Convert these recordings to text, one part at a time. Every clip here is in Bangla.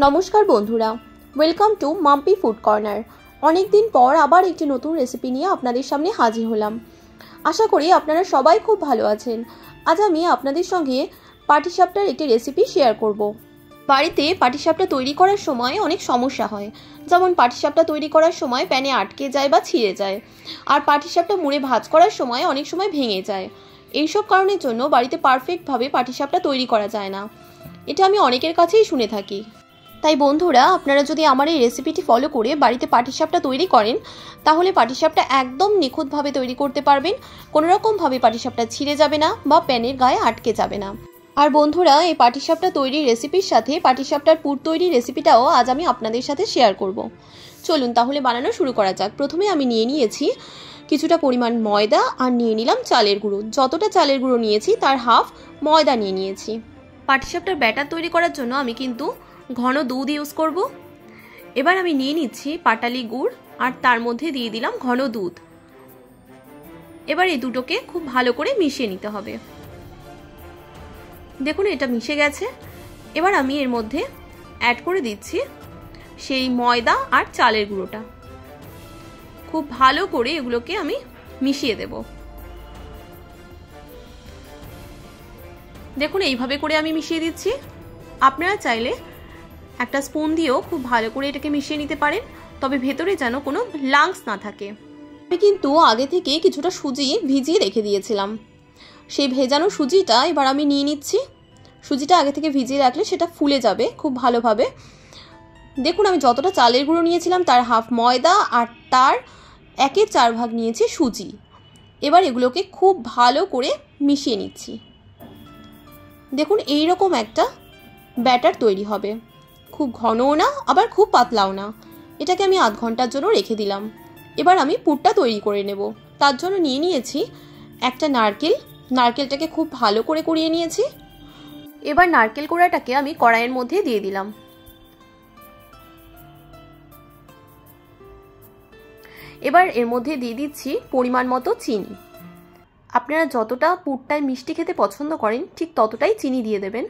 নমস্কার বন্ধুরা, welcome to Mampi food corner. অনেক দিন পর আবার একটি নতুন রেসিপি নিয়ে আপনাদের সামনে হাজির হলাম। আশা করি আপনারা সবাই খুব ভালো আছেন। আজ আমি আপনাদের সঙ্গে পাটিসাপটার একটি রেসিপি শেয়ার করব। বাড়িতে পাটিসাপটা তৈরি করার সময় অনেক সমস্যা হয়, যেমন পাটিসাপটা তৈরি করার সময় প্যানে আটকে যায় বা ছিঁড়ে যায়, আর পাটিসাপটা মুড়ে ভাজ করার সময় অনেক সময় ভেঙে যায়। এইসব কারণের জন্য বাড়িতে পারফেক্টভাবে পাটিসাপটা তৈরি করা যায় না। এটা আমি অনেকের কাছেই শুনে থাকি। তাই বন্ধুরা, আপনারা যদি আমার এই রেসিপিটি ফলো করে বাড়িতে পাটিসাপটা তৈরি করেন, তাহলে পাটিসাপটা একদম নিখুঁতভাবে তৈরি করতে পারবেন। কোনোরকমভাবে পাটিসাপটা ছিঁড়ে যাবে না বা প্যানের গায়ে আটকে যাবে না। আর বন্ধুরা, এই পাটিসাপটা তৈরির রেসিপির সাথে পাটিসাপটার পুর তৈরির রেসিপিটাও আজ আমি আপনাদের সাথে শেয়ার করব। চলুন তাহলে বানানো শুরু করা যাক। প্রথমে আমি নিয়ে নিয়েছি কিছুটা পরিমাণ ময়দা, আর নিয়ে নিলাম চালের গুঁড়ো। যতটা চালের গুঁড়ো নিয়েছি তার হাফ ময়দা নিয়ে নিয়েছি। পাটিসাপটার ব্যাটার তৈরি করার জন্য আমি কিন্তু ঘন দুধ ইউজ করব। এবার আমি নিয়ে নিচ্ছি পাটালি গুড়, আর তার মধ্যে দিয়ে দিলাম ঘন দুধ। এবার এই দুটোকে খুব ভালো করে মিশিয়ে নিতে হবে। দেখুন, এটা মিশে গেছে। এবার আমি এর মধ্যে অ্যাড করে দিচ্ছি সেই ময়দা আর চালের গুঁড়োটা। খুব ভালো করে এগুলোকে আমি মিশিয়ে দেব। দেখুন, এইভাবে করে আমি মিশিয়ে দিচ্ছি। আপনারা চাইলে একটা স্পুন দিয়েও খুব ভালো করে এটাকে মিশিয়ে নিতে পারেন, তবে ভেতরে যেন কোনো লাংস না থাকে। আমি কিন্তু আগে থেকে কিছুটা সুজি ভিজিয়ে রেখে দিয়েছিলাম। সেই ভেজানো সুজিটা এবার আমি নিয়ে নিচ্ছি। সুজিটা আগে থেকে ভিজিয়ে রাখলে সেটা ফুলে যাবে খুব ভালোভাবে। দেখুন, আমি যতটা চালের গুঁড়ো নিয়েছিলাম তার হাফ ময়দা, আর তার 1/4 ভাগ নিয়েছি সুজি। এবার এগুলোকে খুব ভালো করে মিশিয়ে নিচ্ছি। দেখুন, এইরকম একটা ব্যাটার তৈরি হবে। খুব ঘনও না, আবার খুব পাতলাও না। এটাকে আমি আধ ঘন্টার জন্য রেখে দিলাম। এবার আমি পুরটা তৈরি করে নেব। তার জন্য নিয়ে নিয়েছি একটা নারকেল। নারকেলটাকে খুব ভালো করে কুড়িয়ে নিয়েছি। এবার নারকেল কোড়াটাকে আমি কড়াইয়ের মধ্যে দিয়ে দিলাম। এবার এর মধ্যে দিয়ে দিচ্ছি পরিমাণ মতো চিনি। আপনারা যতটা পুরটায় মিষ্টি খেতে পছন্দ করেন ঠিক ততটাই চিনি দিয়ে দেবেন।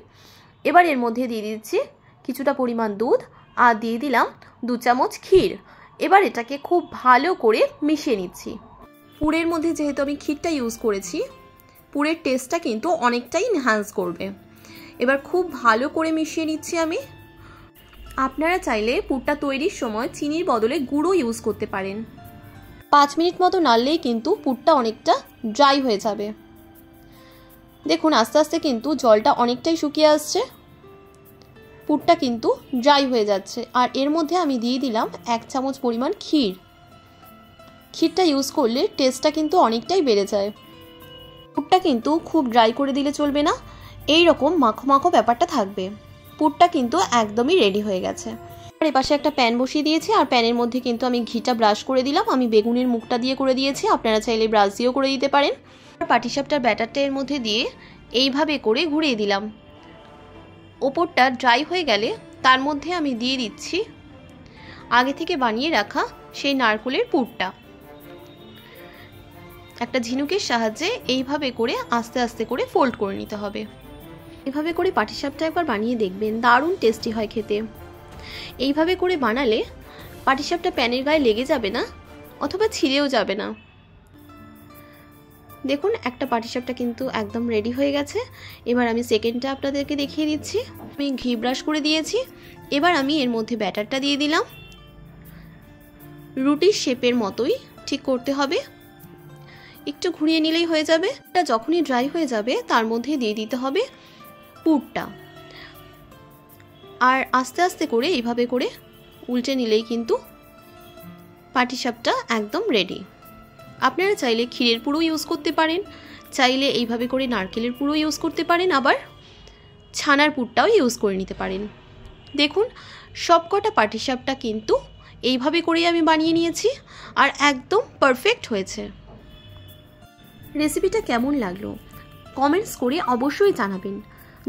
এবার এর মধ্যে দিয়ে দিচ্ছি কিছুটা পরিমাণ দুধ, আর দিয়ে দিলাম 2 চামচ ক্ষীর। এবার এটাকে খুব ভালো করে মিশিয়ে নিচ্ছি। পুরের মধ্যে যেহেতু আমি ক্ষীরটা ইউজ করেছি, পুরের টেস্টটা কিন্তু অনেকটাই এনহ্যান্স করবে। এবার খুব ভালো করে মিশিয়ে নিচ্ছি আমি। আপনারা চাইলে পুরটা তৈরির সময় চিনির বদলে গুঁড়ো ইউজ করতে পারেন। 5 মিনিট মতো নাড়লেই কিন্তু পুরটা অনেকটা ড্রাই হয়ে যাবে। দেখুন, আস্তে আস্তে কিন্তু জলটা অনেকটাই শুকিয়ে আসছে। পুরটা কিন্তু ড্রাই হয়ে যাচ্ছে। আর এর মধ্যে আমি দিয়ে দিলাম 1 চামচ পরিমাণ ক্ষীর। ক্ষীরটা ইউজ করলে টেস্টটা কিন্তু অনেকটাই বেড়ে যায়। পুরটা কিন্তু খুব ড্রাই করে দিলে চলবে না, এই রকম মাখো মাখো ব্যাপারটা থাকবে। পুরটা কিন্তু একদমই রেডি হয়ে গেছে। আর এপাশে একটা প্যান বসিয়ে দিয়েছি, আর প্যানের মধ্যে কিন্তু আমি ঘিটা ব্রাশ করে দিলাম। আমি বেগুনের মুখটা দিয়ে করে দিয়েছি, আপনারা চাইলে ব্রাশ দিয়েও করে দিতে পারেন। আর পাটিসাপটার ব্যাটারটা এর মধ্যে দিয়ে এইভাবে করে ঘুরিয়ে দিলাম। ওপরটা ড্রাই হয়ে গেলে তার মধ্যে আমি দিয়ে দিচ্ছি আগে থেকে বানিয়ে রাখা সেই নারকেলের পুরটা। একটা ঝিনুকের সাহায্যে এইভাবে করে আস্তে আস্তে করে ফোল্ড করে নিতে হবে। এভাবে করে পাটিসাপটা একবার বানিয়ে দেখবেন, দারুণ টেস্টি হয় খেতে। এইভাবে করে বানালে পাটিসাপটা প্যানের গায়ে লেগে যাবে না, অথবা ছিঁড়েও যাবে না। দেখুন, একটা পাটিসাপটা কিন্তু একদম রেডি হয়ে গেছে। এবার আমি সেকেন্ডটা আপনাদেরকে দেখিয়ে দিচ্ছি। আমি ঘি ব্রাশ করে দিয়েছি। এবার আমি এর মধ্যে ব্যাটারটা দিয়ে দিলাম। রুটির শেপের মতোই ঠিক করতে হবে, একটু ঘুরিয়ে নিলেই হয়ে যাবে। এটা যখনই ড্রাই হয়ে যাবে তার মধ্যে দিয়ে দিতে হবে পুরটা, আর আস্তে আস্তে করে এইভাবে করে উল্টে নিলেই কিন্তু পাটিসাপটা একদম রেডি। আপনারা চাইলে ক্ষীরের পুরো ইউজ করতে পারেন, চাইলে এইভাবে করে নারকেলের পুরো ইউজ করতে পারেন, আবার ছানার পুরটাও ইউজ করে নিতে পারেন। দেখুন, সবকটা পাটিসাপটা কিন্তু এইভাবে করেই আমি বানিয়ে নিয়েছি, আর একদম পারফেক্ট হয়েছে। রেসিপিটা কেমন লাগলো কমেন্টস করে অবশ্যই জানাবেন।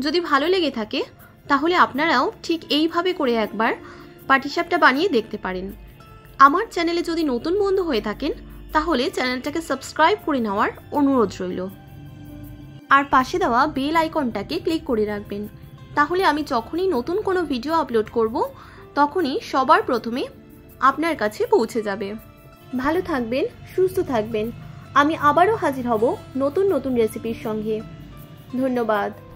যদি ভালো লেগে থাকে তাহলে আপনারাও ঠিক এইভাবে করে একবার পাটিসাপটা বানিয়ে দেখতে পারেন। আমার চ্যানেলে যদি নতুন বন্ধু হয়ে থাকেন তাহলে চ্যানেলটাকে সাবস্ক্রাইব করে নেওয়ার অনুরোধ রইল, আর পাশে দেওয়া বেল আইকনটাকে ক্লিক করে রাখবেন। তাহলে আমি যখনই নতুন কোনো ভিডিও আপলোড করব তখনই সবার প্রথমে আপনার কাছে পৌঁছে যাবে। ভালো থাকবেন, সুস্থ থাকবেন। আমি আবারও হাজির হব নতুন নতুন রেসিপির সঙ্গে। ধন্যবাদ।